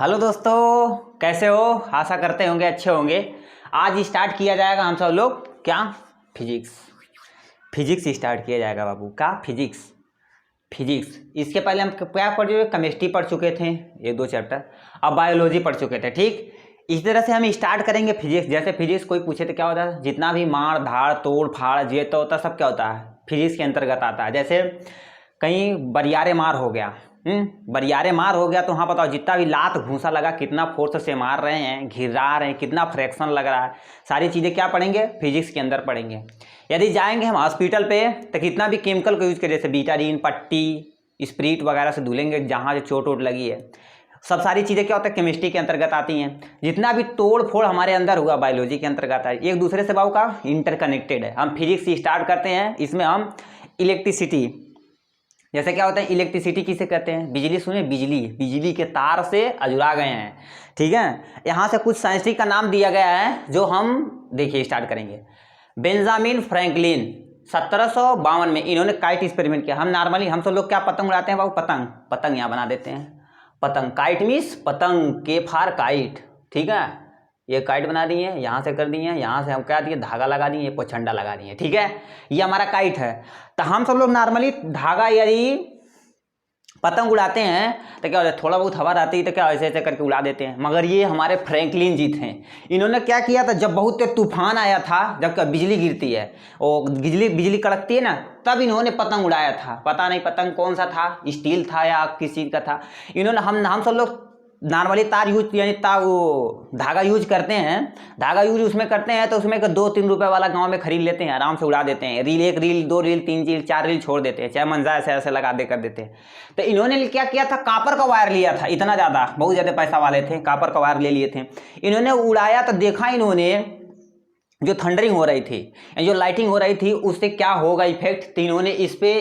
Hello दोस्तों, कैसे हो? आशा करते होंगे अच्छे होंगे। आज स्टार्ट किया जाएगा हम सब लोग क्या फिजिक्स फिजिक्स स्टार्ट किया जाएगा बाबू का फिजिक्स। इसके पहले हम क्या पढ़ चुके? केमिस्ट्री पढ़ चुके थे, एक दो चैप्टर। अब बायोलॉजी पढ़ चुके थे। ठीक, इस तरह से हम स्टार्ट करेंगे फिजिक्स। जैसे फिजिक्स कोई पूछे तो क्या होता है, जितना भी मार धाड़ तोड़ फाड़ जे तो होता है, सब क्या होता है फिजिक्स के अंतर्गत आता है। जैसे कहीं बरियारे मार हो गया, बरियारे मार हो गया तो हाँ बताओ, जितना भी लात घूंसा लगा, कितना फोर्स से मार रहे हैं, घिरा रहे हैं, कितना फ्रैक्शन लग रहा है, सारी चीज़ें क्या पढ़ेंगे फिजिक्स के अंदर पढ़ेंगे। यदि जाएंगे हम हॉस्पिटल पे तो कितना भी केमिकल को यूज करें, जैसे बीटाडीन, पट्टी, स्प्रिट वगैरह से धुलेंगे जहाँ जो चोट वोट लगी है। सब सारी चीज़ें क्या होता है केमिस्ट्री के अंतर्गत आती हैं। जितना भी तोड़ फोड़ हमारे अंदर हुआ बायोलॉजी के अंतर्गत है। एक दूसरे से बाबू का इंटरकनेक्टेड है। हम फिजिक्स स्टार्ट करते हैं, इसमें हम इलेक्ट्रिसिटी, जैसे क्या होता है इलेक्ट्रिसिटी किसे कहते हैं? बिजली। सुने, बिजली के तार से अजुड़ा गए हैं। ठीक है, यहाँ से कुछ साइंटिस्ट का नाम दिया गया है जो हम देखिए स्टार्ट करेंगे। बेंजामिन फ्रैंकलिन 1752 में इन्होंने काइट एक्सपेरिमेंट किया। हम सब लोग क्या पतंग उड़ाते हैं बाबू? पतंग यहाँ बना देते हैं। पतंग, काइट मीन्स पतंग, के फार काइट। ठीक है, ये काइट बना दी है, यहाँ से कर दी है, यहाँ से हम क्या दिए धागा लगा दिए, पोछंडा लगा दिए। ठीक है, ये हमारा काइट है। तो हम सब लोग नॉर्मली धागा यदि पतंग उड़ाते हैं तो क्या होता है, थोड़ा बहुत हवा आती है तो क्या ऐसे ऐसे करके उड़ा देते हैं। मगर ये हमारे फ्रैंकलिन जी थे, इन्होंने क्या किया था, जब बहुत तेज तूफान आया था, जब बिजली गिरती है और बिजली कड़कती है ना, तब इन्होंने पतंग उड़ाया था। पता नहीं पतंग कौन सा था, स्टील था या किस चीज़ का था। इन्होंने हम सब लोग नॉर्मली तार यूज यानी वो धागा यूज करते हैं। धागा यूज उसमें करते हैं तो उसमें 2-3 रुपए वाला गांव में खरीद लेते हैं, आराम से उड़ा देते हैं। Reel, 1 reel, 2 reel, 3 reel, 4 reel छोड़ देते हैं, चाहे मंजा ऐसे ऐसे लगा दे कर देते हैं। तो इन्होंने क्या किया था, कापर का वायर लिया था। इतना ज़्यादा, बहुत ज़्यादा पैसा वाले थे, कापर का वायर ले लिए थे। इन्होंने उड़ाया तो देखा इन्होंने जो थंडरिंग हो रही थी, जो लाइटिंग हो रही थी, उससे क्या होगा इफेक्ट। तो इन्होंने इस पे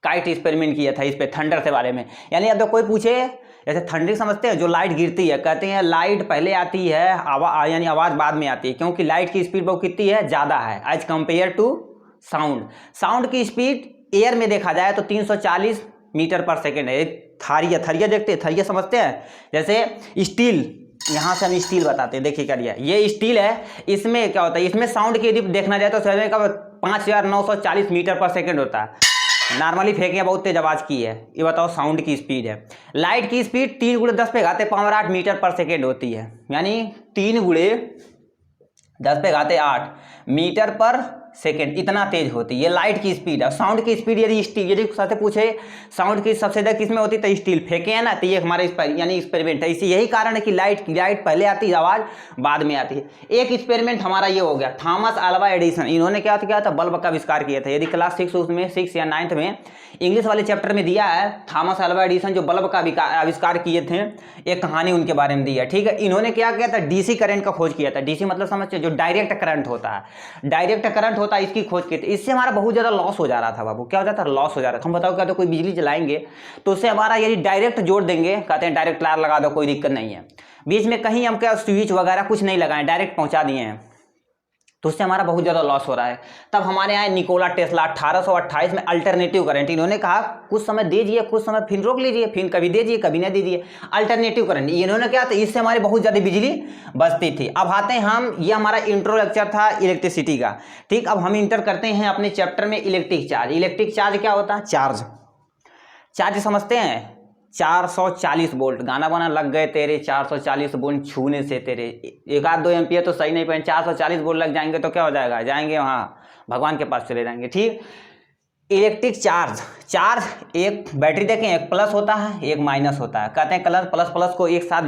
काइट एक्सपेरिमेंट किया था, इस पे थंडर के बारे में। यानी अब तो कोई पूछे, जैसे थंडरिंग समझते हैं, जो लाइट गिरती है, कहते हैं लाइट पहले आती है, यानी आवाज़ बाद में आती है, क्योंकि लाइट की स्पीड बहुत कितनी है, ज़्यादा है एज कंपेयर टू साउंड की स्पीड एयर में देखा जाए तो 340 मीटर पर सेकेंड है। थरिया देखते हैं, थरिया समझते हैं, जैसे स्टील, यहाँ से हम स्टील बताते हैं। देखिए क्या ये स्टील है, इसमें क्या होता है, इसमें साउंड की यदि देखना जाए तो 5940 मीटर पर सेकेंड होता है। नॉर्मली फेंके बहुत तेज आवाज़ की है। ये बताओ साउंड की स्पीड है। लाइट की स्पीड 3 × 10 पे घाते पावर 8 मीटर पर सेकेंड होती है, यानी 3 × 10 पे घाते 8 मीटर पर सेकेंड, इतना तेज होती है। ये लाइट की स्पीड है। साउंड की स्पीड यदि स्टील, यदि सबसे पूछे साउंड की सबसे ज़्यादा किस में होती है तो स्टील फेंके हैं ना, तो ये हमारे यानी एक्सपेरिमेंट है। इसी यही कारण है कि लाइट पहले आती है, आवाज़ बाद में आती है। एक एक्सपेरिमेंट हमारा ये हो गया, थॉमस अल्वा एडिसन, इन्होंने क्या किया था, बल्ब का आविष्कार किया था। यदि क्लास 6 उसमें 6 या 9th में इंग्लिश वाले चैप्टर में दिया है, थॉमस अल्वा एडिसन जो बल्ब का आविष्कार किए थे, एक कहानी उनके बारे में दी है। ठीक है, इन्होंने क्या किया था, डीसी करंट का खोज किया था। डीसी मतलब समझते जो डायरेक्ट करंट होता है, डायरेक्ट करंट होता है, इसकी खोज की थी। इससे हमारा बहुत ज़्यादा लॉस हो जा रहा था बाबू। क्या हो जाता था, लॉस हो जा रहा था। हम बताओ क्या, तो कोई बिजली जलाएंगे तो उससे हमारा यदि डायरेक्ट जोड़ देंगे, कहते हैं डायरेक्ट तार लगा दो, कोई दिक्कत नहीं है, बीच में कहीं हम क्या स्विच वगैरह कुछ नहीं लगाएं, डायरेक्ट पहुंचा दिए हैं, तो उससे हमारा बहुत ज़्यादा लॉस हो रहा है। तब हमारे यहाँ निकोला टेस्ला 1828 में अल्टरनेटिव करंट, इन्होंने कहा कुछ समय दीजिए, कुछ समय फिर रोक लीजिए, फिर कभी दीजिए, कभी नहीं दीजिए, अल्टरनेटिव करंट। इन्होंने क्या था, इससे हमारी बहुत ज़्यादा बिजली बचती थी। अब आते हैं हम, ये हमारा इंट्रो लेक्चर था इलेक्ट्रिसिटी का। ठीक, अब हम इंटर करते हैं अपने चैप्टर में इलेक्ट्रिक चार्ज। इलेक्ट्रिक चार्ज क्या होता है, चार्ज समझते हैं, 440 वोल्ट, गाना बना लग गए तेरे 440 वोल्ट छूने से तेरे, 1-2 एम्पियर तो सही नहीं पड़े, 440 वोल्ट लग जाएंगे तो क्या हो जाएगा, जाएंगे वहाँ भगवान के पास चले जाएंगे। ठीक, इलेक्ट्रिक चार्ज एक बैटरी देखें, एक प्लस होता है, एक माइनस होता है। कहते हैं प्लस को एक साथ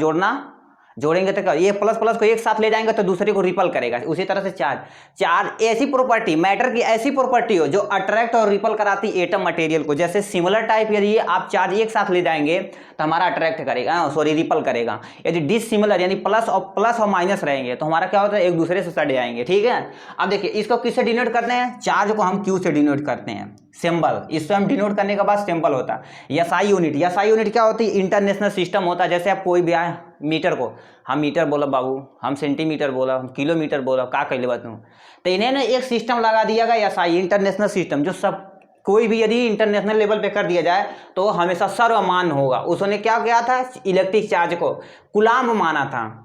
जोड़ेंगे तो क्या, ये प्लस को एक साथ ले जाएंगे तो दूसरे को रिपल करेगा। उसी तरह से चार्ज ऐसी प्रॉपर्टी, मैटर की ऐसी प्रॉपर्टी हो जो अट्रैक्ट और रिपल कराती एटम मटेरियल को। जैसे सिमिलर टाइप यदि आप चार्ज एक साथ ले जाएंगे तो हमारा अट्रैक्ट करेगा, रिपल करेगा। यदि डिसिमिलर यानी प्लस और माइनस रहेंगे तो हमारा क्या होता है, एक दूसरे से सट जाएंगे। ठीक है, अब देखिए इसको किससे डिनोट करते हैं, चार्ज को हम क्यू से डिनोट करते हैं, सिंबल। इससे हम डिनोट करने के बाद सिंबल होता है एसआई यूनिट। एसआई यूनिट क्या होती है, इंटरनेशनल सिस्टम होता है। जैसे आप कोई भी मीटर को, हम मीटर बोला बाबू, हम सेंटीमीटर बोला, हम किलोमीटर बोला, का कहले बात हूँ, तो इन्हें एक सिस्टम लगा दिया गया एसआई, इंटरनेशनल सिस्टम, जो सब कोई भी यदि इंटरनेशनल लेवल पे कर दिया जाए तो हमेशा सर्वमान्य होगा। उसने क्या किया था, इलेक्ट्रिक चार्ज को कूलाम्ब माना था।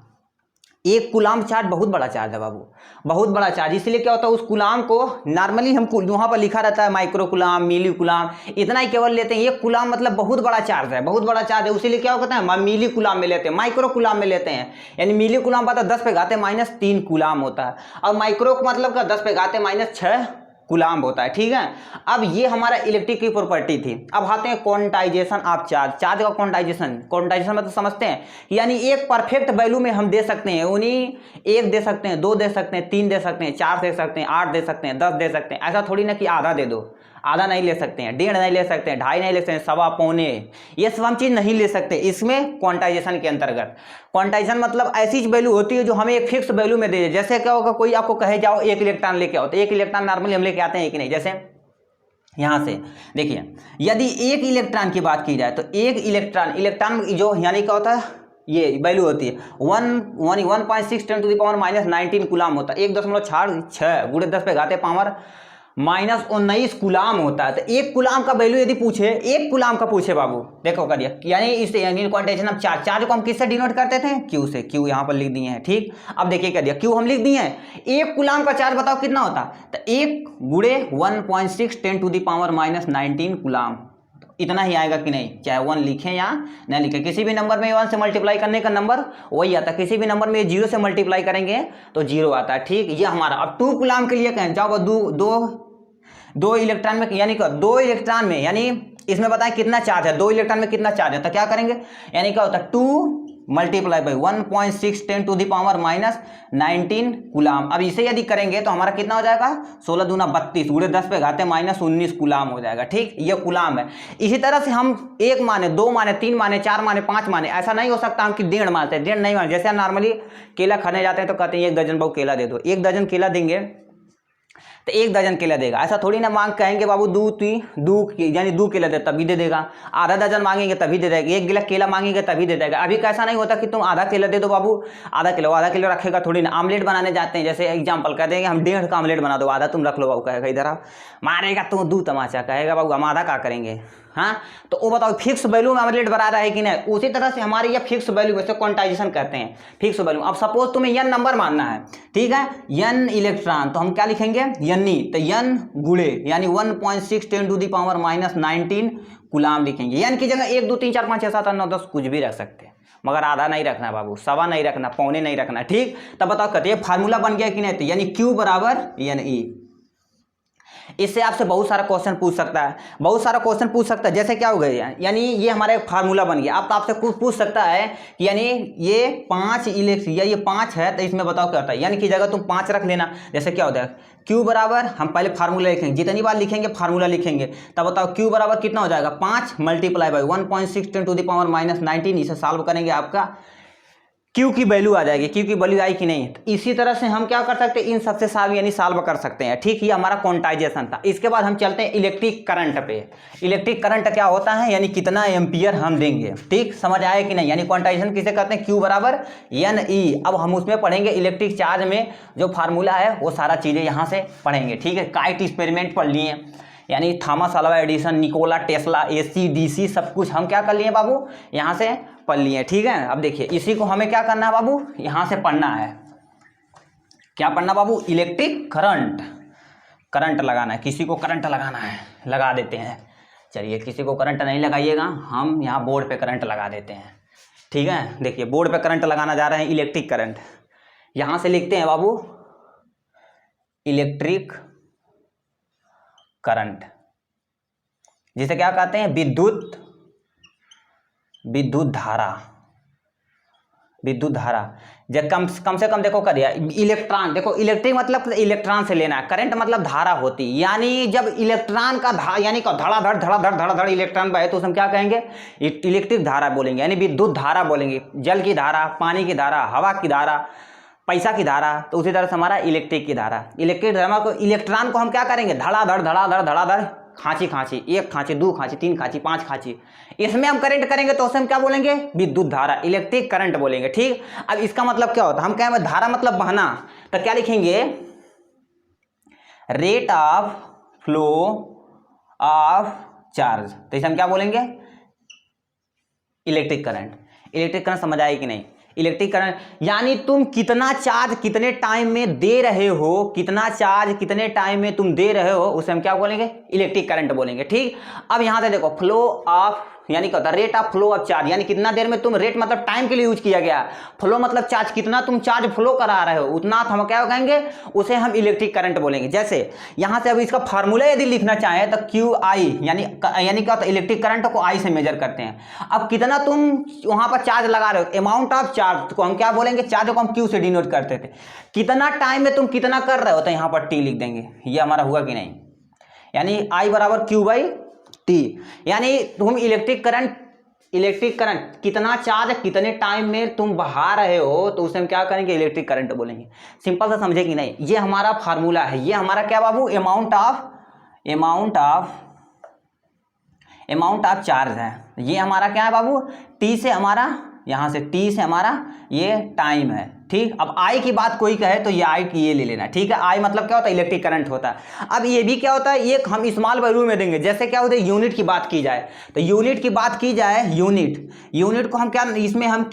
एक कूलाम्ब चार्ज बहुत बड़ा चार्ज है बाबू, बहुत बड़ा चार्ज। इसलिए क्या होता है, उस कूलाम्ब को नॉर्मली हम वहाँ पर लिखा रहता है माइक्रो कूलाम्ब, मिली कूलाम्ब, इतना ही केवल लेते हैं। ये कूलाम्ब मतलब बहुत बड़ा चार्ज है, बहुत बड़ा चार्ज है, इसीलिए क्या होता है मिली कूलाम्ब में लेते हैं, माइक्रो कूलाम्ब में लेते हैं। यानी मिली कूलाम्ब आता है 10⁻³ कूलाम्ब होता है, और माइक्रो मतलब का 10⁻6 कूलाम्ब होता है। ठीक है, अब ये हमारा इलेक्ट्रिक की प्रॉपर्टी थी। अब आते हैं क्वांटाइजेशन ऑफ चार्ज। चार्ज का क्वांटाइजेशन मतलब समझते हैं, यानी एक परफेक्ट वैल्यू में हम दे सकते हैं, उन्हीं 1 दे सकते हैं, 2 दे सकते हैं, 3 दे सकते हैं, 4 दे सकते हैं, 8 दे सकते हैं, 10 दे सकते हैं। ऐसा थोड़ी ना कि आधा दे दो, आधा नहीं ले सकते हैं, 1.5 नहीं ले सकते हैं, 2.5 नहीं ले सकते हैं, 1.25 पौने, ये सब हम चीज़ नहीं ले सकते इसमें क्वांटाइजेशन के अंतर्गत। क्वांटाइजेशन मतलब ऐसी वैल्यू होती है जो हमें एक फिक्स वैल्यू में दे दे। जैसे क्या होगा, कोई आपको कहे जाओ 1 इलेक्ट्रॉन लेके आओ, तो 1 इलेक्ट्रॉन नॉर्मली हम लेके आते हैं कि नहीं। जैसे यहाँ से देखिए, यदि 1 इलेक्ट्रॉन की बात की जाए तो 1 इलेक्ट्रॉन जो यानी क्या होता है, ये वैल्यू होती है 1.6 × 10⁻⁻19 कूलाम्ब होता है। 1.6 × 10⁻⁻19 कूलाम्ब होता है। तो 1 कूलाम्ब का वैल्यू यदि पूछे, 1 कूलाम्ब का पूछे बाबू, देखो कर दिया, यानी इससे यानी क्वांटाइजेशन ऑफ चार्ज को हम किससे डिनोट करते थे, क्यू से। क्यू यहाँ पर लिख दिए हैं। ठीक, अब देखिए कर दिया, क्यू हम लिख दिए हैं। 1 कूलाम्ब का चार्ज बताओ कितना होता, तो 1 × 1.6 × 10⁻⁻19 कूलाम्ब, इतना ही आएगा कि नहीं, चाहे 1 लिखें या नहीं लिखें। किसी भी नंबर में 1 से मल्टीप्लाई करने का नंबर वही आता है, किसी भी नंबर में 0 से मल्टीप्लाई करेंगे तो 0 आता है। ठीक, ये हमारा। अब 2 कूलाम्ब के लिए कहें जाओ, दो इलेक्ट्रॉन में, यानी 2 इलेक्ट्रॉन में, यानी इसमें बताएं कितना चार्ज है, 2 इलेक्ट्रॉन में कितना चार्ज है, तो क्या करेंगे, यानी क्या होता है 2 मल्टीप्लाई बाई 1.6 × 10⁻⁻19 कूलाम्ब। अब इसे यदि करेंगे तो हमारा कितना हो जाएगा, 16 दूना 32 × 10⁻⁻19 कूलाम्ब हो जाएगा। ठीक, ये कूलाम्ब है। इसी तरह से हम 1 माने, 2 माने, 3 माने, 4 माने, 5 माने, ऐसा नहीं हो सकता हम कि 1.5 मानते हैं, 1.5 नहीं मानते। जैसे नॉर्मली केला खाने जाते हैं तो कहते हैं 1 दर्जन बाबू केला दे दो, 1 दर्जन केला देंगे तो 1 दर्जन केला देगा। ऐसा थोड़ी ना मांग कहेंगे बाबू यानी 2 केला दे तभी दे देगा, आधा दर्जन मांगेंगे तभी दे देगा, 1 गिलास केला मांगेंगे तभी दे देगा। अभी कैसा नहीं होता कि तुम आधा केला दे दो बाबू, आधा किलो रखेगा थोड़ी ना। आमलेट बनाने जाते हैं, जैसे एग्जाम्पल कह देंगे हम 1.5 का आमलेट बना दो, आधा तुम रख लो बाबू, कहेगा इधर आप, मारेगा तो 2 तमाचा, कहेगा बाबू हम आधा क्या करेंगे। हाँ, तो वो बताओ फिक्स वैल्यू में आमलेट बना रहा है कि नहीं। उसी तरह से हमारी ये फिक्स वैल्यू, वैसे क्वांटाइजेशन कहते हैं फिक्स वैल्यू। अब सपोज तुम्हें n नंबर मानना है, ठीक है, n इलेक्ट्रॉन, तो हम क्या लिखेंगे n, तो n गुणे यानी 1.6 × 10⁻⁻19 कूलाम्ब लिखेंगे। n की जगह 1 2 3 4 5 6 7 8 9 10 कुछ भी रख सकते हैं, मगर आधा नहीं रखना बाबू, 1.25 नहीं रखना, पौने नहीं रखना। ठीक, तब बताओ कहते हैं फार्मूला बन गया कि नहीं, तो यानी q बराबर ne। इससे आपसे बहुत सारा क्वेश्चन पूछ सकता है, बहुत सारा क्वेश्चन पूछ सकता है। जैसे क्या हो गया, यानी ये हमारा एक फार्मूला बन गया। अब तो आपसे कुछ पूछ सकता है कि यानी ये 5 इलेक्ट्रॉन या ये 5 है, तो इसमें बताओ क्या होता है, यानी की जगह तुम 5 रख लेना। जैसे क्या होता है Q बराबर, हम पहले फार्मूला लिखेंगे, जितनी बार लिखेंगे फार्मूला लिखेंगे, तब बताओ Q बराबर कितना हो जाएगा, 5 मल्टीप्लाई बाई 1.6 × 10⁻⁻19। इसे सॉल्व करेंगे, आपका Q की वैल्यू आ जाएगी। Q की वैल्यू आई कि नहीं। तो इसी तरह से हम क्या कर सकते हैं, इन सबसे सॉल्व कर सकते हैं। ठीक, ये हमारा क्वांटाइजेशन था। इसके बाद हम चलते हैं इलेक्ट्रिक करंट पे। इलेक्ट्रिक करंट क्या होता है, यानी कितना एम्पियर हम देंगे। ठीक, समझ आया कि नहीं, यानी क्वांटाइजेशन किसे कहते हैं, Q बराबर ne। अब हम उसमें पढ़ेंगे इलेक्ट्रिक चार्ज में जो फार्मूला है वो सारा चीज़ें यहाँ से पढ़ेंगे। ठीक है, काइट एक्सपेरिमेंट पढ़ लिए, यानी Thomas Alva Edison, Nikola Tesla, AC DC सब कुछ हम क्या कर लिए बाबू, यहाँ से पढ़ लिए। ठीक है, अब देखिए इसी को हमें क्या करना है बाबू, यहाँ से पढ़ना है। क्या पढ़ना बाबू, इलेक्ट्रिक करंट लगाना है। किसी को करंट लगाना है, लगा देते हैं। चलिए, किसी को करंट नहीं लगाइएगा, हम यहाँ बोर्ड पे करंट लगा देते हैं। ठीक है, देखिए बोर्ड पे करंट लगाना जा रहे हैं, इलेक्ट्रिक करंट। यहाँ से लिखते हैं बाबू इलेक्ट्रिक करंट, जिसे क्या कहते हैं, विद्युत धारा। जब कम से कम देखो कर दिया, इलेक्ट्रॉन, देखो इलेक्ट्रिक मतलब इलेक्ट्रॉन से लेना, करंट मतलब धारा होती, यानी जब इलेक्ट्रॉन का यानी धड़ाधड़ इलेक्ट्रॉन बहे तो उसे हम क्या कहेंगे, इलेक्ट्रिक धारा बोलेंगे, यानी विद्युत धारा बोलेंगे। जल की धारा, पानी की धारा, हवा की धारा, पैसा की धारा, तो उसी तरह से हमारा इलेक्ट्रिक की धारा। इलेक्ट्रिक धारा को, इलेक्ट्रॉन को हम क्या करेंगे, धड़ाधड़ खांची, 1 खांची, 2 खांची, 3 खांची, 5 खांची, इसमें हम करंट करेंगे तो उसे हम क्या बोलेंगे, विद्युत धारा, इलेक्ट्रिक करंट बोलेंगे। ठीक, अब इसका मतलब क्या होता है, हम कहें धारा मतलब बहना, तो क्या लिखेंगे, rate of flow of charge, तो इसे हम क्या बोलेंगे, इलेक्ट्रिक करंट। इलेक्ट्रिक करंट समझ आए कि नहीं, इलेक्ट्रिक करंट यानी तुम कितना चार्ज कितने टाइम में दे रहे हो, कितना चार्ज कितने टाइम में तुम दे रहे हो, उसे हम क्या बोलेंगे, इलेक्ट्रिक करंट बोलेंगे। ठीक, अब यहां से देखो फ्लो ऑफ यानी क्या होता है, rate of flow of charge, यानी कितना देर में तुम, रेट मतलब टाइम के लिए यूज किया गया, फ्लो मतलब चार्ज, कितना तुम चार्ज फ्लो करा रहे हो उतना हम क्या कहेंगे, उसे हम इलेक्ट्रिक करंट बोलेंगे। जैसे यहां से अब इसका फार्मूला यदि लिखना चाहे तो क्यू आई यानी क्या होता है, इलेक्ट्रिक करंट को आई से मेजर करते हैं। अब कितना तुम वहां पर चार्ज लगा रहे हो, अमाउंट ऑफ चार्ज को हम क्या बोलेंगे, चार्ज को हम क्यू से डिनोट करते थे, कितना टाइम में तुम कितना कर रहे हो, तो यहां पर टी लिख देंगे। ये हमारा हुआ कि नहीं, यानी आई बराबर क्यू बाई टी, यानी तुम इलेक्ट्रिक करंट कितना चार्ज कितने टाइम में तुम बहा रहे हो, तो उसे हम क्या करेंगे, इलेक्ट्रिक करंट बोलेंगे। सिंपल सा समझे कि नहीं, ये हमारा फार्मूला है, ये हमारा क्या बाबू, अमाउंट ऑफ चार्ज है। ये हमारा क्या है बाबू, टी से हमारा, यहां से टी से हमारा ये टाइम है। ठीक, अब आई की बात कोई कहे तो ये आई की ये ले लेना। ठीक है, आई मतलब क्या होता है, इलेक्ट्रिक करंट होता है। अब ये भी क्या होता है, ये हम स्मॉल वैल्यू में देंगे। जैसे क्या होता है, यूनिट की बात की जाए तो यूनिट को हम क्या, इसमें हम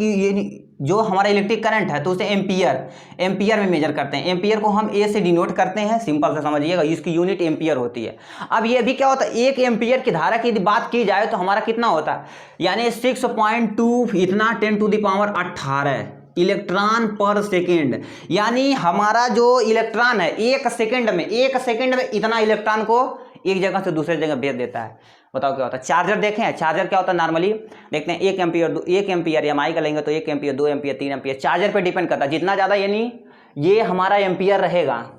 जो हमारा इलेक्ट्रिक करंट है तो उसे एम्पियर में मेजर करते हैं। एम्पियर को हम ए से डिनोट करते हैं, सिंपल से समझिएगा, इसकी यूनिट एम्पियर होती है। अब ये भी क्या होता है, 1 एम्पियर की धारा की बात की जाए तो हमारा कितना होता है, यानी 6.2 इतना 10⁻18 इलेक्ट्रॉन पर सेकेंड, यानी हमारा जो इलेक्ट्रॉन है एक सेकेंड में इतना इलेक्ट्रॉन को एक जगह से दूसरे जगह भेज देता है। बताओ क्या होता है। चार्जर देखें, चार्जर क्या होता है, नॉर्मली देखते हैं 1 एम्पियर एम आई का लेंगे तो 1 एम्पियर 2 एम्पियर 3 एम्पियर, चार्जर पे डिपेंड करता है। जितना ज़्यादा यानी ये हमारा एम्पियर रहेगा,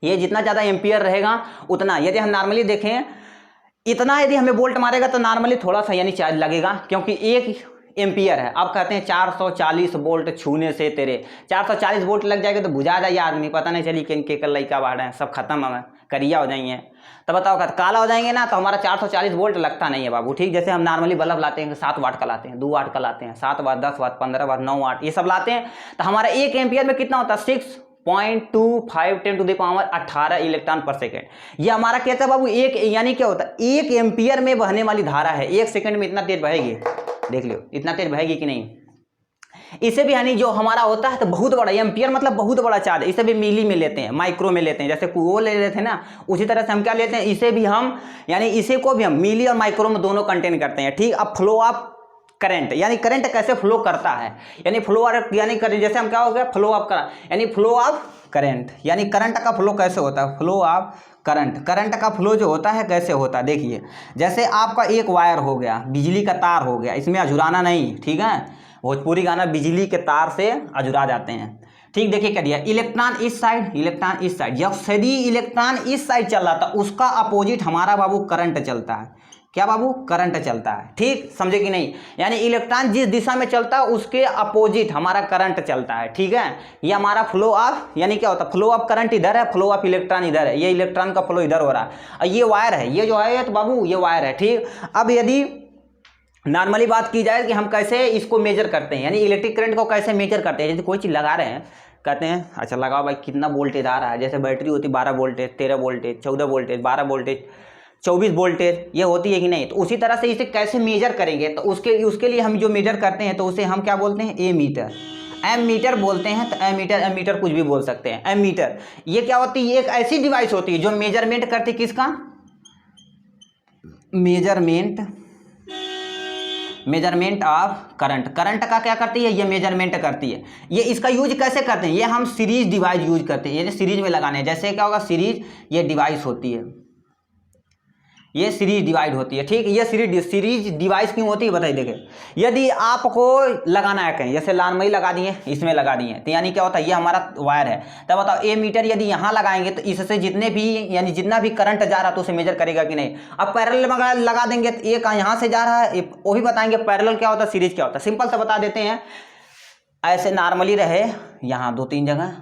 ये जितना ज़्यादा एम्पियर रहेगा उतना, यदि हम नॉर्मली देखें इतना यदि हमें वोल्ट मारेगा तो नॉर्मली थोड़ा सा यानी चार्ज लगेगा, क्योंकि 1 एम्पियर है। अब कहते हैं 440 वोल्ट छूने से तेरे 440 वोल्ट लग जाएगा तो बुझा जाए आदमी, पता नहीं चली कि कल लड़का बाढ़ है, सब खत्म है, करिया हो जाएंगे। तो बताओ काला हो जाएंगे ना, तो हमारा 440 वोल्ट लगता नहीं है बाबू। ठीक, जैसे हम नॉर्मली बल्ब लाते हैं 7 वाट का लाते हैं, 2 वाट का लाते हैं, 7 वाट 10 वाट 15 वाट 9 वाट ये सब लाते हैं, तो हमारा 1 एम्पियर में कितना होता है, 6.25 10⁻18 इलेक्ट्रॉन पर सेकेंड। ये हमारा कहता है बाबू एक, यानी क्या होता है 1 एम्पियर में बहने वाली धारा है, 1 सेकंड में इतना तेज बहेगी, देख लो इतना तेज बहेगी कि नहीं। इसे भी यानी जो हमारा होता है तो बहुत बड़ा, एम्पियर मतलब बहुत बड़ा चार्ज, इसे भी मिली में लेते हैं, माइक्रो में लेते हैं, जैसे वो ले लेते हैं ना, उसी तरह से हम क्या लेते हैं, इसे भी हम यानी इसे को भी हम मिली और माइक्रो में दोनों कंटेन करते हैं। ठीक, अब फ्लो ऑफ करंट, यानी करंट कैसे फ्लो करता है, यानी फ्लो यानी जैसे हम क्या हो गया, फ्लो ऑफ करंट, यानी फ्लो ऑफ करंट, यानी करंट का फ्लो कैसे होता है, फ्लो ऑफ करंट का फ्लो जो होता है कैसे होता है। देखिए जैसे आपका एक वायर हो गया, बिजली का तार हो गया, इसमें अझुराना नहीं, ठीक है, भोजपुरी गाना बिजली के तार से अझुरा जाते हैं। ठीक, देखिए क्या दिया, इलेक्ट्रॉन इस साइड, जब यदि इलेक्ट्रॉन इस साइड चल रहा था उसका अपोजिट हमारा बाबू करंट चलता है, क्या बाबू, करंट चलता है। ठीक, समझे कि नहीं, यानी इलेक्ट्रॉन जिस दिशा में चलता है उसके अपोजिट हमारा करंट चलता है। ठीक है, ये हमारा फ्लो ऑफ, यानी क्या होता है, फ्लो ऑफ करंट इधर है, फ्लो ऑफ इलेक्ट्रॉन इधर है, ये इलेक्ट्रॉन का फ्लो इधर हो रहा है, और ये वायर है, ये जो है तो बाबू ये वायर है। ठीक, अब यदि नॉर्मली बात की जाए कि हम कैसे इसको मेजर करते हैं, यानी इलेक्ट्रिक करंट को कैसे मेजर करते हैं, जैसे कोई चीज़ लगा रहे हैं, कहते हैं अच्छा लगाओ भाई कितना वोल्टेज आ रहा है, जैसे बैटरी होती है 12 voltage 13 voltage 14 voltage 12 voltage 24 voltage, ये होती है कि नहीं, तो उसी तरह से इसे कैसे मेजर करेंगे, तो उसके लिए हम जो मेजर करते हैं तो उसे हम क्या बोलते हैं, एम मीटर बोलते हैं। तो एम मीटर कुछ भी बोल सकते हैं। एम मीटर ये क्या होती है, एक ऐसी डिवाइस होती है जो मेजरमेंट करती है, किसका, मेजरमेंट ऑफ करंट का क्या करती है, ये मेजरमेंट करती है। ये इसका यूज कैसे करते हैं, ये हम सीरीज डिवाइस यूज करते हैं, ये सीरीज में लगाने हैं। जैसे क्या होगा, सीरीज ये डिवाइस होती है, ये सीरीज डिवाइड होती है। ठीक, ये सीरीज डिवाइस क्यों होती है बताइए। देखिए यदि आपको लगाना है कहीं, जैसे लाइन में ही लगा दिए, इसमें लगा दिए, तो यानी क्या होता है, ये हमारा वायर है, तब बताओ ए मीटर यदि यहाँ लगाएंगे तो इससे जितने भी यानी जितना भी करंट जा रहा है तो उसे मेजर करेगा कि नहीं। अब पैरेलल में लगा देंगे तो एक यहाँ से जा रहा है, वो भी बताएंगे पैरेलल क्या होता है, सीरीज क्या होता है। सिंपल से बता देते हैं, ऐसे नॉर्मली रहे यहाँ 2-3 जगह।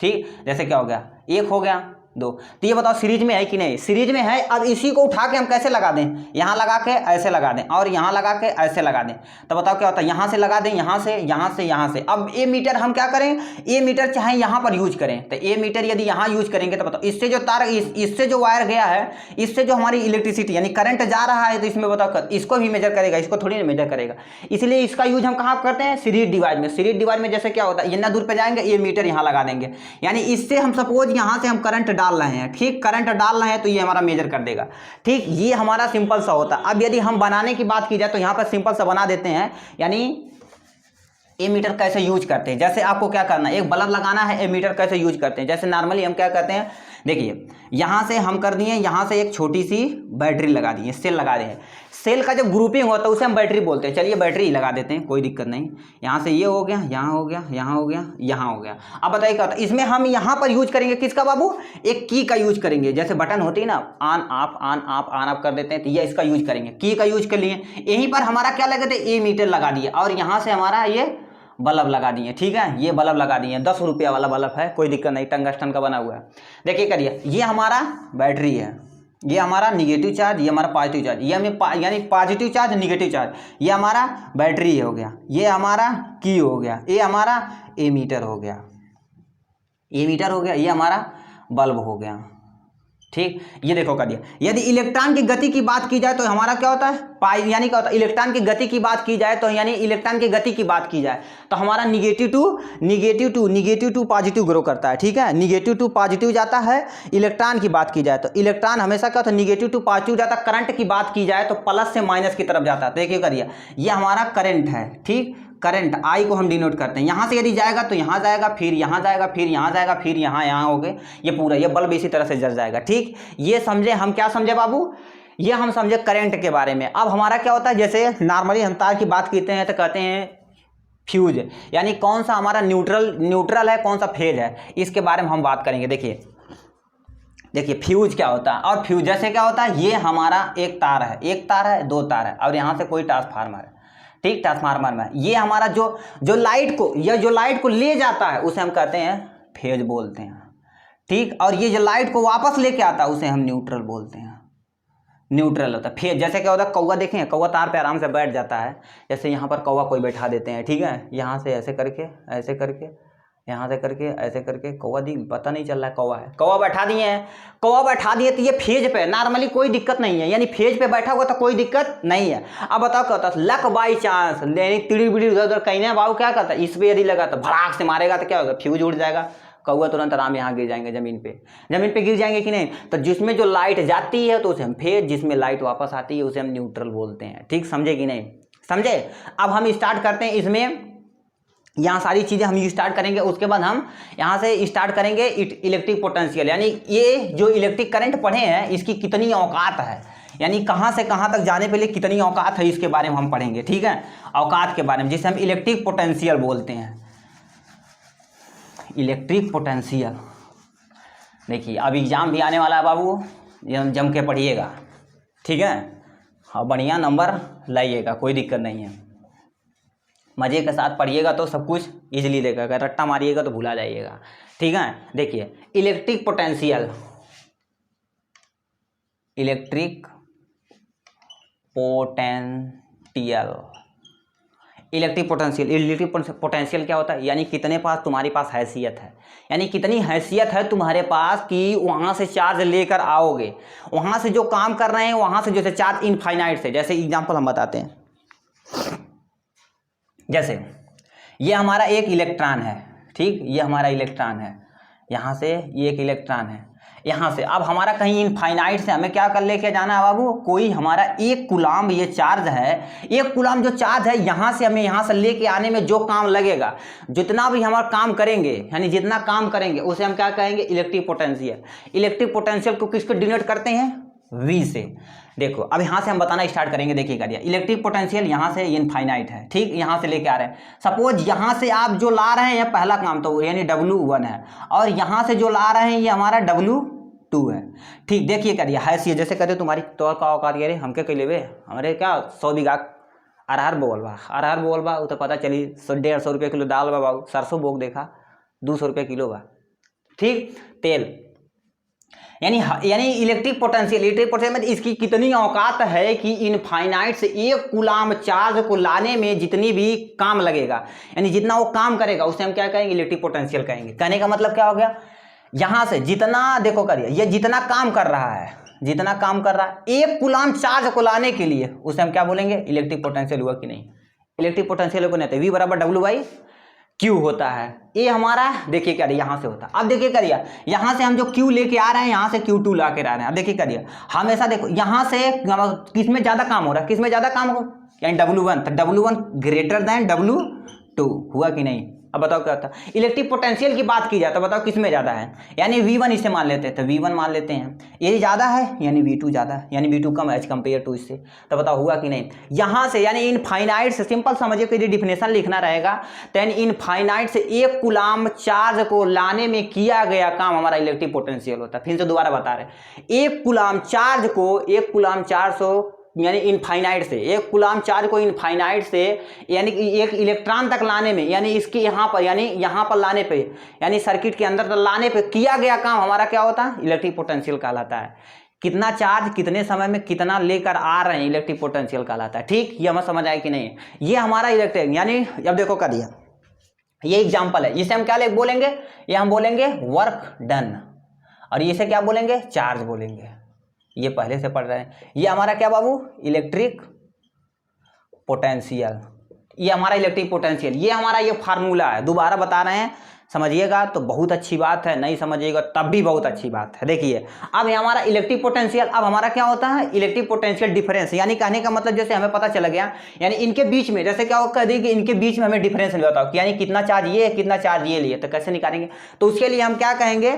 ठीक, जैसे क्या हो गया, 1 हो गया 2। तो ये बताओ सीरीज में है कि नहीं, सीरीज में है। अब इसी को उठा के हम कैसे लगा दें, यहाँ लगा के ऐसे लगा दें और यहाँ लगा के ऐसे लगा दें, तो बताओ क्या होता है, यहाँ से लगा दें, यहाँ से, यहाँ से, यहाँ से। अब ए मीटर हम क्या करें, ए मीटर चाहे यहाँ पर यूज करें, तो ए मीटर यदि यहाँ यूज करेंगे तो बताओ इससे जो तार, इससे जो वायर गया है, इससे जो हमारी इलेक्ट्रिसिटी यानी करंट जा रहा है, तो इसमें बताओ इसको भी मेजर करेगा, इसको थोड़ी ना मेजर करेगा। इसलिए इसका यूज हम कहाँ करते हैं, सीरीज डिवाइस में। सीरीज डिवाइस में जैसे क्या होता है, इतना दूर पे जाएंगे, ए मीटर यहाँ लगा देंगे, यानी इससे हम सपोज यहाँ से हम करंट डाल रहे हैं, ठीक, करंट डाल रहे हैं तो ये हमारा मेजर कर देगा, ठीक। ये हमारा सिंपल सा होता है। अब यदि हम बनाने की बात की जाए तो यहाँ पर सिंपल सा बना देते हैं, यानी ए मीटर कैसे यूज करते हैं। जैसे आपको क्या करना है, एक बल्ब लगाना है, ए मीटर कैसे यूज करते हैं। जैसे नॉर्मली हम क्या करते हैं, देखिए यहाँ से हम कर दिए, यहाँ से एक छोटी सी बैटरी लगा दी है, सेल लगा रहे हैं। सेल का जब ग्रुपिंग होता है उसे हम बैटरी बोलते हैं। चलिए बैटरी ही लगा देते हैं, कोई दिक्कत नहीं। यहाँ से ये हो गया, यहाँ हो गया, यहाँ हो गया, यहाँ हो गया। अब बताइए क्या होता है, इसमें हम यहाँ पर यूज करेंगे किसका बाबू, एक की का यूज करेंगे। जैसे बटन होती है ना, on off on off on off कर देते हैं, तो ये इसका यूज करेंगे, की का यूज कर लिए। यहीं पर हमारा क्या लगे थे, ए मीटर लगा दिए और यहाँ से हमारा ये बल्ब लगा दिए, ठीक है। ये बल्ब लगा दिए, 10 रुपया वाला बल्ब है, कोई दिक्कत नहीं, टंगस्टन का बना हुआ है। देखिए करिए, ये हमारा बैटरी है, ये हमारा निगेटिव चार्ज, ये हमारा पॉजिटिव चार्ज, ये हमें यानी पॉजिटिव चार्ज निगेटिव चार्ज, ये हमारा बैटरी हो गया, ये हमारा की हो गया, ये हमारा ए मीटर हो गया, ए मीटर हो गया, ये हमारा बल्ब हो गया, ठीक। ये देखो कर दिया। यदि इलेक्ट्रॉन की गति की बात की जाए तो हमारा क्या होता है, पाई, यानी क्या होता है, इलेक्ट्रॉन की गति की बात की जाए तो यानी इलेक्ट्रॉन की गति की बात की जाए तो हमारा निगेटिव टू पॉजिटिव ग्रो करता है, ठीक है। निगेटिव टू पॉजिटिव जाता है। इलेक्ट्रॉन की बात की जाए तो इलेक्ट्रॉन हमेशा क्या होता है, निगेटिव टू पॉजिटिव जाता है। करंट की बात की जाए तो प्लस से माइनस की तरफ जाता है। तो देखिए करिए, ये हमारा करंट है, ठीक। करंट आई को हम डिनोट करते हैं। यहाँ से यदि जाएगा तो यहाँ जाएगा, फिर यहाँ जाएगा, फिर यहाँ जाएगा, फिर यहाँ हो गए, ये पूरा ये बल्ब इसी तरह से जल जाएगा, ठीक। ये समझे, हम क्या समझे बाबू, ये हम समझे करंट के बारे में। अब हमारा क्या होता है, जैसे नॉर्मली हम तार की बात करते हैं तो कहते हैं फ्यूज, यानी कौन सा हमारा न्यूट्रल है, कौन सा फेज है, इसके बारे में हम बात करेंगे। देखिए फ्यूज क्या होता है, और फ्यूज जैसे क्या होता है, ये हमारा एक तार है, दो तार है, और यहाँ से कोई ट्रांसफार्मर है, ठीक। ट्रांसफार्मर में ये हमारा जो लाइट को ले जाता है उसे हम कहते हैं फेज बोलते हैं, ठीक। और ये जो लाइट को वापस लेके आता है उसे हम न्यूट्रल बोलते हैं, न्यूट्रल होता है फेज। जैसे क्या होता है, कौवा देखें, कौवा तार पे आराम से बैठ जाता है, जैसे यहाँ पर कौवा कोई बैठा देते हैं, ठीक है। यहाँ से ऐसे करके यहाँ से करके ऐसे करके कौवा दी, पता नहीं चल रहा है कौवा है, कौवा बैठा दिए तो ये फेज पे नॉर्मली कोई दिक्कत नहीं है, यानी फेज पे बैठा हुआ तो कोई दिक्कत नहीं है। अब बताओ क्या होता है, लक बाई चांस, यानी तिड़ी बिड़ी उधर उधर कहीं ना बाबू क्या करता है, इस पर यदि लगा तो भड़ाक से मारेगा तो क्या होगा, फ्यूज उड़ जाएगा, कौवा तुरंत आराम यहाँ गिर जाएंगे, जमीन पे गिर जाएंगे कि नहीं। तो जिसमें जो लाइट जाती है तो उसे हम फेज, जिसमें लाइट वापस आती है उसे हम न्यूट्रल बोलते हैं, ठीक। समझे कि नहीं समझे। अब हम स्टार्ट करते हैं, इसमें यहाँ सारी चीज़ें हम स्टार्ट करेंगे, उसके बाद हम यहाँ से स्टार्ट करेंगे इलेक्ट्रिक पोटेंशियल, यानी ये जो इलेक्ट्रिक करंट पढ़े हैं इसकी कितनी औकात है, यानी कहाँ से कहाँ तक जाने के लिए कितनी औकात है, इसके बारे में हम पढ़ेंगे, ठीक है। औकात के बारे में, जिसे हम इलेक्ट्रिक पोटेंशियल बोलते हैं, इलेक्ट्रिक पोटेंशियल। देखिए अब एग्जाम भी आने वाला है बाबू, जम के पढ़िएगा, ठीक है। हाँ बढ़िया नंबर लाइएगा, कोई दिक्कत नहीं है, मज़े के साथ पढ़िएगा तो सब कुछ इजीली देगा, अगर रट्टा मारिएगा तो भुला जाइएगा, ठीक है। देखिए इलेक्ट्रिक पोटेंशियल, इलेक्ट्रिक पोटेंशियल क्या होता है, यानी कितने पास तुम्हारे पास हैसियत है, यानी कितनी हैसियत है तुम्हारे पास कि वहाँ से चार्ज लेकर आओगे, वहाँ से जो काम कर रहे हैं वहाँ से जैसे चार्ज इनफाइनाइट से। जैसे एग्जांपल हम बताते हैं, जैसे ये हमारा एक इलेक्ट्रॉन है, ठीक, ये हमारा इलेक्ट्रॉन है, यहाँ से ये एक इलेक्ट्रॉन है, यहाँ से। अब हमारा कहीं इनफाइनाइट से हमें क्या कर लेके जाना है बाबू, कोई हमारा एक कूलम्ब ये चार्ज है, एक कूलम्ब जो चार्ज है यहाँ से हमें यहाँ से लेके आने में जो काम लगेगा, जितना भी हमारा काम करेंगे, यानी जितना काम करेंगे उसे हम क्या कहेंगे, इलेक्ट्रिक पोटेंशियल। इलेक्ट्रिक पोटेंशियल को किसको डिनोट करते हैं, V से। देखो अब यहाँ से हम बताना स्टार्ट करेंगे, देखिएगा इलेक्ट्रिक पोटेंशियल यहाँ से इनफाइनाइट है, ठीक, यहाँ से लेके आ रहे हैं। सपोज यहाँ से आप जो ला रहे हैं पहला काम तो यानी W1 है, और यहाँ से जो ला रहे हैं ये हमारा W2 है, ठीक। देखिए करिए हैसियत, जैसे कहते तुम्हारी तौर का औकात, अरे हमके कह लेवे, हमारे क्या 100 बीघा अरहर बोल बा वो तो पता चली 150 रुपये किलो दाल बा बाबू, सरसों बोक देखा 200 रुपये किलो बा, ठीक। तेल यानी इलेक्ट्रिक पोटेंशियल में इसकी कितनी औकात है कि इनफाइनाइट से एक कूलाम चार्ज को लाने में जितनी भी काम लगेगा, यानी जितना वो काम करेगा उसे हम क्या कहेंगे, इलेक्ट्रिक पोटेंशियल कहेंगे। कहने का मतलब क्या हो गया, यहाँ से जितना देखो करिए, ये जितना काम कर रहा है, जितना काम कर रहा है एक कूलाम चार्ज को लाने के लिए, उसे हम क्या बोलेंगे, इलेक्ट्रिक पोटेंशियल हुआ कि नहीं। इलेक्ट्रिक पोटेंशियल को नहीं, V बराबर W/Q होता है। ये हमारा देखिए क्या यहाँ से होता है। अब देखिए करिए, यहाँ से हम जो Q लेके आ रहे हैं, यहाँ से Q2 ला के आ रहे हैं। अब देखिए करिए, हमेशा देखो यहाँ से किसमें ज़्यादा काम हो रहा है, किसमें ज़्यादा काम हो, यानी W1, तो W1 ग्रेटर देन W2 हुआ कि नहीं। अब बताओ क्या होता है, इलेक्ट्रिक पोटेंशियल की बात की जाए तो बताओ किसमें ज़्यादा है, यानी V1 इसे मान लेते हैं, तो V1 मान लेते हैं, ये ज़्यादा है यानी V2 ज़्यादा है, यानी V2 come as compare to इससे। तो बताओ हुआ कि नहीं। यहाँ से यानी इनफाइनाइट से, सिंपल समझिए कि यदि डिफिनेशन लिखना रहेगा तो यानी इनफाइनाइट से एक कूलाम चार्ज को लाने में किया गया काम हमारा इलेक्ट्रिक पोटेंशियल होता है। फिर से दोबारा बता रहे, एक कूलाम चार्ज को, एक कूलाम चार्ज को यानी इनफाइनाइट से, एक कूलाम चार्ज को इनफाइनाइट से यानी कि एक इलेक्ट्रॉन तक लाने में, यानी इसके यहाँ पर, यानी यहाँ पर लाने पे, यानी सर्किट के अंदर लाने पे किया गया काम हमारा क्या होता है, इलेक्ट्रिक पोटेंशियल कहलाता है। कितना चार्ज कितने समय में कितना लेकर आ रहे हैं, इलेक्ट्रिक पोटेंशियल कहलाता है। ठीक, ये हमें समझ आए कि नहीं। ये हमारा इलेक्ट्रिक, यानी अब देखो कर दिया, ये एग्जाम्पल है, इसे हम क्या बोलेंगे, ये हम बोलेंगे वर्क डन, और इसे क्या बोलेंगे, चार्ज बोलेंगे। ये पहले से पढ़ रहे हैं। ये हमारा क्या बाबू, इलेक्ट्रिक पोटेंशियल, ये हमारा इलेक्ट्रिक पोटेंशियल, ये हमारा ये फार्मूला है। दोबारा बता रहे हैं, समझिएगा तो बहुत अच्छी बात है, नहीं समझिएगा तब भी बहुत अच्छी बात है। देखिए अब ये हमारा इलेक्ट्रिक पोटेंशियल, अब हमारा क्या होता है, इलेक्ट्रिक पोटेंशियल डिफरेंस, यानी कहने का मतलब जैसे हमें पता चला गया, यानी इनके बीच में जैसे क्या कह दी कि इनके बीच में हमें डिफरेंस बताओ, यानी कितना चार्ज ये, कितना चार्ज ये लिए, तो कैसे निकालेंगे, तो उसके लिए हम क्या कहेंगे,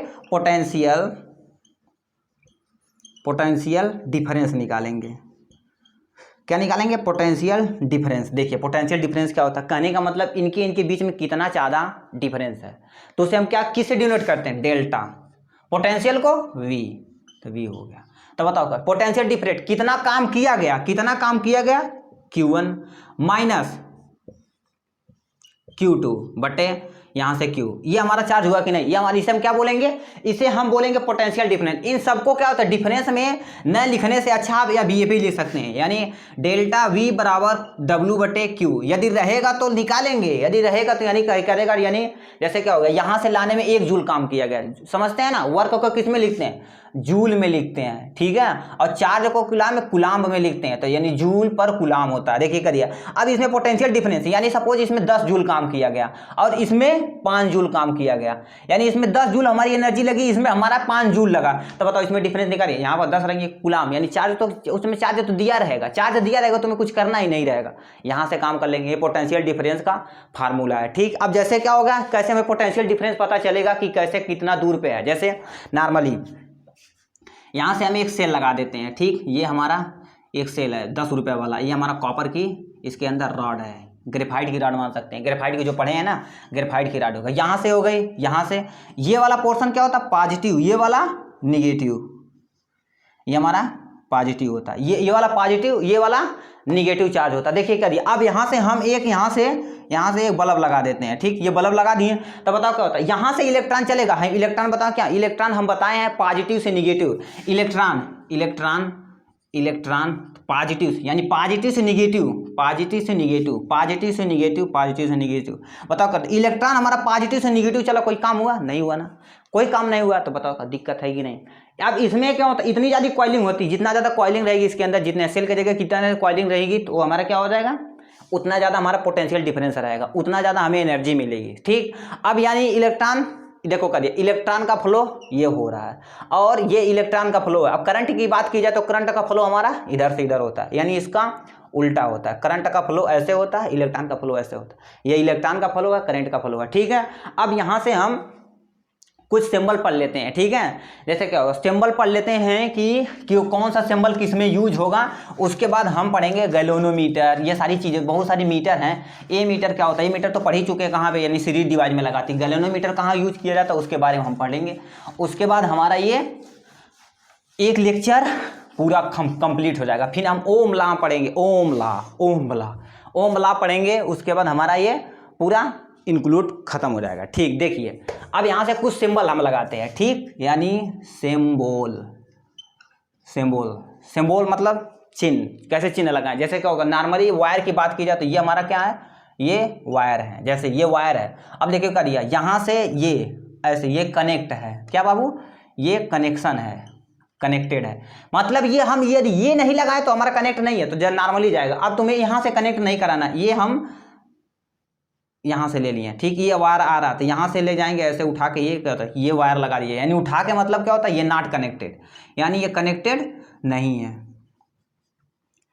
पोटेंशियल डिफरेंस निकालेंगे। क्या निकालेंगे, पोटेंशियल डिफरेंस। देखिए पोटेंशियल डिफरेंस क्या होता है, कहने का मतलब इनके बीच में कितना ज़्यादा डिफरेंस है, तो उसे हम क्या किससे डिनोट करते हैं, डेल्टा, पोटेंशियल को V, तो V हो गया। तो बताओ पोटेंशियल डिफरेंस कितना काम किया गया, कितना काम किया गया, Q1 माइनस Q2 बटे यहाँ से Q, ये हमारा चार्ज हुआ कि नहीं। ये हमारे, इसे हम क्या बोलेंगे, इसे हम बोलेंगे पोटेंशियल डिफरेंस। इन सबको क्या होता है, डिफरेंस में न लिखने से अच्छा आप या VAP लिख सकते हैं, यानी डेल्टा V बराबर W/Q। यदि रहेगा तो निकालेंगे, यदि रहेगा तो यानी करेगा, यानी जैसे क्या होगा, यहाँ से लाने में 1 जूल काम किया गया, समझते हैं ना। वर्क को किस में लिखते हैं, जूल में लिखते हैं, ठीक है, और चार्ज को कुलाम्ब में लिखते हैं, तो यानी जूल पर कुलाम होता है। देखिए करिए, अब इसमें पोटेंशियल डिफरेंस, यानी सपोज इसमें 10 जूल काम किया गया और इसमें 5 जूल काम किया गया, यानी इसमें 10 जूल हमारी एनर्जी लगी, इसमें हमारा 5 जूल लगा, तो बताओ इसमें डिफरेंस निकालिए। यहाँ पर 10 रहेंगे कुलाम, यानी चार्ज तो उसमें चार्ज तो दिया रहेगा, चार्ज दिया रहेगा, तुम्हें कुछ करना ही नहीं रहेगा, यहाँ से काम कर लेंगे। ये पोटेंशियल डिफरेंस का फार्मूला है। ठीक, अब जैसे क्या होगा, कैसे हमें पोटेंशियल डिफरेंस पता चलेगा कि कैसे कितना दूर पे है। जैसे नॉर्मली यहाँ से हम एक सेल लगा देते हैं, ठीक, ये हमारा एक सेल है 10 रुपये वाला, ये हमारा कॉपर की, इसके अंदर रॉड है, ग्रेफाइट की रॉड मान सकते हैं, ग्रेफाइट की जो पढ़े हैं ना, ग्रेफाइट की रॉड होगा। यहाँ से हो गई, यहाँ से ये वाला पोर्शन क्या होता है, पॉजिटिव, ये वाला निगेटिव, ये हमारा पॉजिटिव होता है, ये वाला पॉजिटिव, ये वाला निगेटिव चार्ज होता है। देखिए करिए, अब यहाँ से हम एक यहाँ से एक बल्ब लगा देते हैं, ठीक, ये बल्ब लगा दिए, तो बताओ क्या होता है, यहाँ से इलेक्ट्रॉन चलेगा, हम इलेक्ट्रॉन बताओ क्या, इलेक्ट्रॉन हम बताए हैं पॉजिटिव से निगेटिव, इलेक्ट्रॉन पॉजिटिव, यानी पॉजिटिव से निगेटिव, पॉजिटिव से निगेटिव, पॉजिटिव से निगेटिव, पॉजिटिव से निगेटिव। बताओ कर, इलेक्ट्रॉन हमारा पॉजिटिव से निगेटिव चला, कोई काम हुआ, नहीं हुआ ना, कोई काम नहीं हुआ, तो बताओ दिक्कत है कि नहीं। अब इसमें क्या होता है, इतनी ज़्यादा कॉइलिंग होती है, जितना ज़्यादा कॉइलिंग रहेगी इसके अंदर, जितने सेल की जगह कितना कॉइलिंग रहेगी, तो वो हमारा क्या हो जाएगा, उतना ज़्यादा हमारा पोटेंशियल डिफरेंस रहेगा, उतना ज़्यादा हमें एनर्जी मिलेगी। ठीक, अब यानी इलेक्ट्रॉन, देखो करिए, इलेक्ट्रॉन का फ्लो ये हो रहा है और ये इलेक्ट्रॉन का फ्लो है। अब करंट की बात की जाए तो करंट का फ्लो हमारा इधर से इधर होता है, यानी इसका उल्टा होता है, करंट का फ्लो ऐसे होता है, इलेक्ट्रॉन का फ्लो ऐसे होता है, ये इलेक्ट्रॉन का फ्लो है, करंट का फ्लो है। ठीक है, अब यहाँ से हम कुछ सिंबल पढ़ लेते हैं, ठीक है, जैसे क्या होगा, सिंबल पढ़ लेते हैं कि कौन सा सिंबल किस में यूज होगा, उसके बाद हम पढ़ेंगे गैल्वेनोमीटर, ये सारी चीज़ें, बहुत सारी मीटर हैं। ए मीटर क्या होता है, ए मीटर तो पढ़ ही चुके हैं, कहाँ पे, यानी सीरीज डिवाइस में लगाती है। गैल्वेनोमीटर कहाँ यूज किया जाता है, उसके बारे में हम पढ़ लेंगे। उसके बाद हमारा ये एक लेक्चर पूरा कंप्लीट हो जाएगा, फिर हम ओम ला पढ़ेंगे, ओम ला पढ़ेंगे, उसके बाद हमारा ये पूरा इंक्लूड खत्म हो जाएगा। ठीक, देखिए अब यहाँ से कुछ सिंबल हम लगाते हैं, ठीक, यानी सिंबल, सिंबल मतलब चिन्ह। कैसे चिन्ह लगाएं, जैसे क्या होगा, नॉर्मली वायर की बात की जाए तो ये हमारा क्या है, ये वायर है, जैसे ये वायर है। अब देखिए क्या दिया, यहाँ से ये ऐसे, ये कनेक्ट है, क्या बाबू, ये कनेक्शन है, कनेक्टेड है। मतलब ये हम ये नहीं लगाए तो हमारा कनेक्ट नहीं है, तो जब नॉर्मली जाएगा। अब तुम्हें यहाँ से कनेक्ट नहीं कराना, ये हम यहाँ से ले लिए, ठीक, ये वायर आ रहा था, यहाँ से ले जाएंगे ऐसे उठा के, ये क्या होता है, ये वायर लगा दिए, यानी उठा के मतलब क्या होता है, ये नॉट कनेक्टेड, यानी ये कनेक्टेड नहीं है,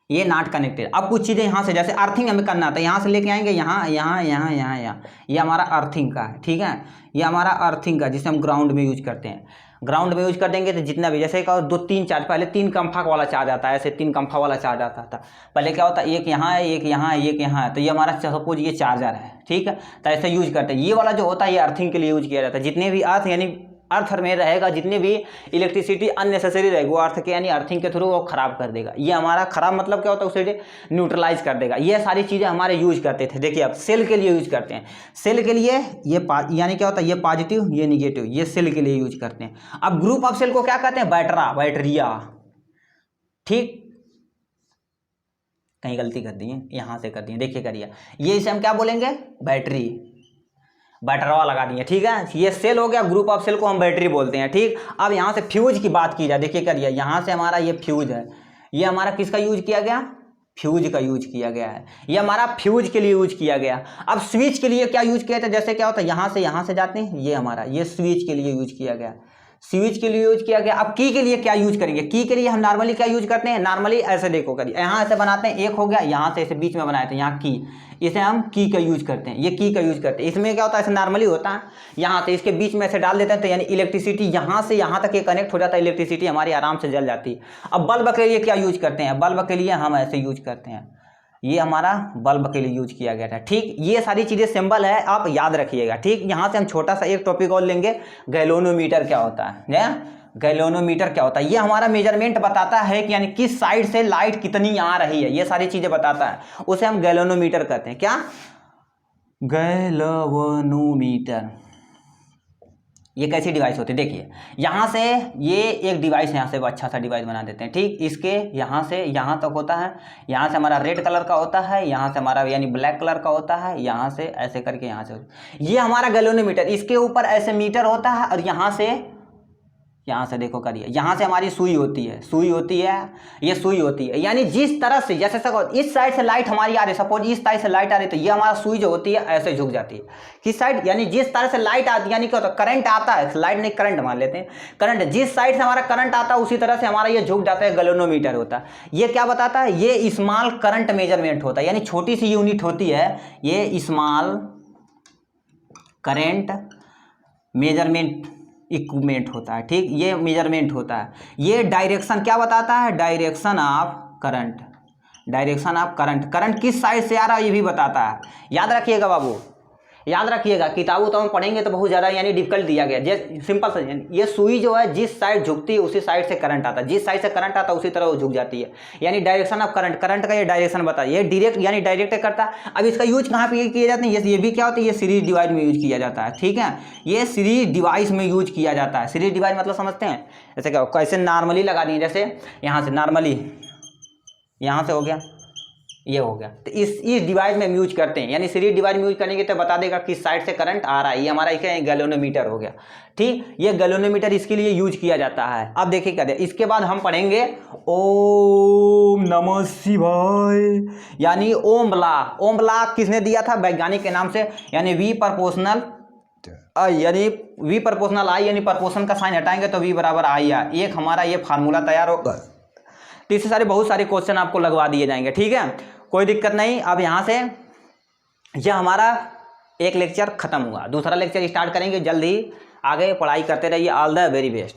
ये नॉट कनेक्टेड। अब कुछ चीज़ें यहाँ से, जैसे अर्थिंग हमें करना था, यहाँ से लेके आएंगे, यहाँ यहाँ यहाँ यहाँ यहाँ, ये हमारा अर्थिंग का है, ठीक है, ये हमारा अर्थिंग का, जिसे हम ग्राउंड में यूज करते हैं। ग्राउंड में यूज कर देंगे तो जितना भी, जैसे क्या 2-3 चार्ज, पहले 3 कंफा वाला चार्ज आता है, ऐसे 3 कंफा वाला चार्ज आता था। पहले क्या होता है, एक यहाँ है, एक यहाँ है, एक यहाँ है, तो ये हमारा सपोज ये चार्जर है, ठीक है, तो ऐसे यूज करते हैं। ये वाला जो होता है ये अर्थिंग के लिए यूज किया जाता है। जितने भी अर्थ यानी अर्थ में रहेगा, जितनी भी इलेक्ट्रिसिटी अननेसेसरी रहेगी वो अर्थ के यानी अर्थिंग के थ्रू वो खराब कर देगा। ये हमारा खराब मतलब क्या होता है, उसे न्यूट्रलाइज कर देगा। ये सारी चीज़ें हमारे यूज करते थे। देखिए अब सेल के लिए यूज करते हैं, सेल के लिए ये यानी क्या होता है, ये पॉजिटिव ये निगेटिव, ये सेल के लिए यूज करते हैं। अब ग्रुप ऑफ सेल को क्या कहते हैं, बैटरिया, ठीक, कहीं गलती कर दी है, यहाँ से कर दी है, देखिए करिए, ये इसे हम क्या बोलेंगे, बैटरी, बैटरवा लगा दिए, ठीक है। ये सेल हो गया, ग्रुप ऑफ सेल को हम बैटरी बोलते हैं, ठीक। अब यहाँ से फ्यूज की बात की जाए, देखिए करिए, यहाँ से हमारा ये फ्यूज है, ये हमारा किसका यूज किया गया, फ्यूज का यूज किया गया है, ये हमारा फ्यूज के लिए यूज किया गया। अब स्विच के लिए क्या यूज किया था, जैसे क्या होता है, यहाँ से जाते हैं, ये हमारा ये स्विच के लिए यूज किया गया, स्विच के लिए यूज किया गया। अब की के लिए क्या यूज करेंगे, की के लिए हम नॉर्मली क्या यूज करते हैं, नॉर्मली ऐसे देखो करिए, यहाँ ऐसे बनाते हैं, एक हो गया, यहाँ से ऐसे बीच में बनाए थे, यहाँ की, इसे हम की का यूज करते हैं, ये की का यूज करते हैं। इसमें क्या होता है, ऐसे नॉर्मली होता है, यहाँ से इसके बीच में ऐसे डाल देते हैं, तो यानी इलेक्ट्रिसिटी यहाँ से यहाँ तक ये कनेक्ट हो जाता है, इलेक्ट्रिसिटी हमारी आराम से जल जाती है। अब बल्ब के लिए क्या यूज करते हैं, बल्ब के लिए हम ऐसे यूज करते हैं, ये हमारा बल्ब के लिए यूज किया गया था, ठीक। ये सारी चीज़ें सिंबल है, आप याद रखिएगा, ठीक। यहाँ से हम छोटा सा एक टॉपिक और लेंगे, गैल्वेनोमीटर क्या होता है, गैल्वेनोमीटर क्या होता है, ये हमारा मेजरमेंट बताता है कि यानी किस साइड से लाइट कितनी आ रही है, ये सारी चीज़ें बताता है, उसे हम गैल्वेनोमीटर कहते हैं। क्या, गैल्वेनोमीटर। ये कैसी डिवाइस होती है, देखिए यहाँ से ये एक डिवाइस, यहाँ से अच्छा सा डिवाइस बना देते हैं, ठीक। इसके यहाँ से यहाँ तक होता है, यहाँ से हमारा रेड कलर का होता है, यहाँ से हमारा यानी ब्लैक कलर का होता है, यहाँ से ऐसे करके यहाँ से, ये हमारा गैल्वेनोमीटर। इसके ऊपर ऐसे मीटर होता है, और यहाँ से देखो करिए, यहाँ से हमारी सुई होती है, ये सुई होती है, यानी जिस तरह से, जैसे इस साइड से लाइट हमारी आ रही है, सपोज इस साइड से लाइट आ रही है, तो ये हमारा सुई जो होती है ऐसे झुक जाती है, किस साइड, यानी जिस तरह से लाइट आती है, यानी क्या होता है, करंट आता है, लाइट नहीं करंट मान लेते हैं, करंट, जिस साइड से हमारा करंट आता है उसी तरह से हमारा ये झुक जाता है, गैल्वेनोमीटर होता है। ये क्या बताता है, ये स्मॉल करंट मेजरमेंट होता है, यानी छोटी सी यूनिट होती है, ये स्मॉल करंट मेजरमेंट इक्विपमेंट होता है, ठीक। ये मेजरमेंट होता है। ये डायरेक्शन क्या बताता है, डायरेक्शन ऑफ करंट, करंट किस साइड से आ रहा है ये भी बताता है। याद रखिएगा बाबू, याद रखिएगा, किताबों तो हम पढ़ेंगे तो बहुत ज़्यादा यानी डिफिकल्ट दिया गया, जैसे सिंपल सा, ये सुई जो है जिस साइड झुकती है उसी साइड से करंट आता है, जिस साइड से करंट आता है उसी तरह वो झुक जाती है, यानी डायरेक्शन ऑफ करंट का ये डायरेक्शन बताइए, ये डायरेक्ट यानी डायरेक्ट करता है। अब इसका यूज कहाँ पे किए जाते हैं, ये भी क्या होता है, ये सीरीज डिवाइस में यूज किया जाता है, ठीक है, ये सीरीज डिवाइस में यूज किया जाता है। सीरीज डिवाइस मतलब समझते हैं, जैसे क्या कैसे नॉर्मली लगा दिए, जैसे यहाँ से नॉर्मली यहाँ से हो गया, ये हो गया, तो इस डिवाइस में हम यूज करते हैं, यानी सीरीज डिवाइस में यूज करेंगे तो बता देगा किस साइड से करंट आ रहा है। ये हमारा क्या गैल्वेनोमीटर हो गया, ठीक। ये गैल्वेनोमीटर इसके लिए यूज किया जाता है। अब देखिए क्या, इसके बाद हम पढ़ेंगे ओम नमः शिवाय, यानी ओम ब्ला किसने दिया था, वैज्ञानिक के नाम से, यानी वी प्रपोर्शनल आई, यानी वी प्रपोर्शनल आई, यानी प्रपोर्शन का साइन हटाएंगे तो वी बराबर आई आ, एक हमारा ये फार्मूला तैयार होगा। तो इससे सारे बहुत सारे क्वेश्चन आपको लगवा दिए जाएंगे, ठीक है, कोई दिक्कत नहीं। अब यहाँ से यह हमारा एक लेक्चर खत्म हुआ, दूसरा लेक्चर स्टार्ट करेंगे जल्द ही, आगे पढ़ाई करते रहिए। All the very best.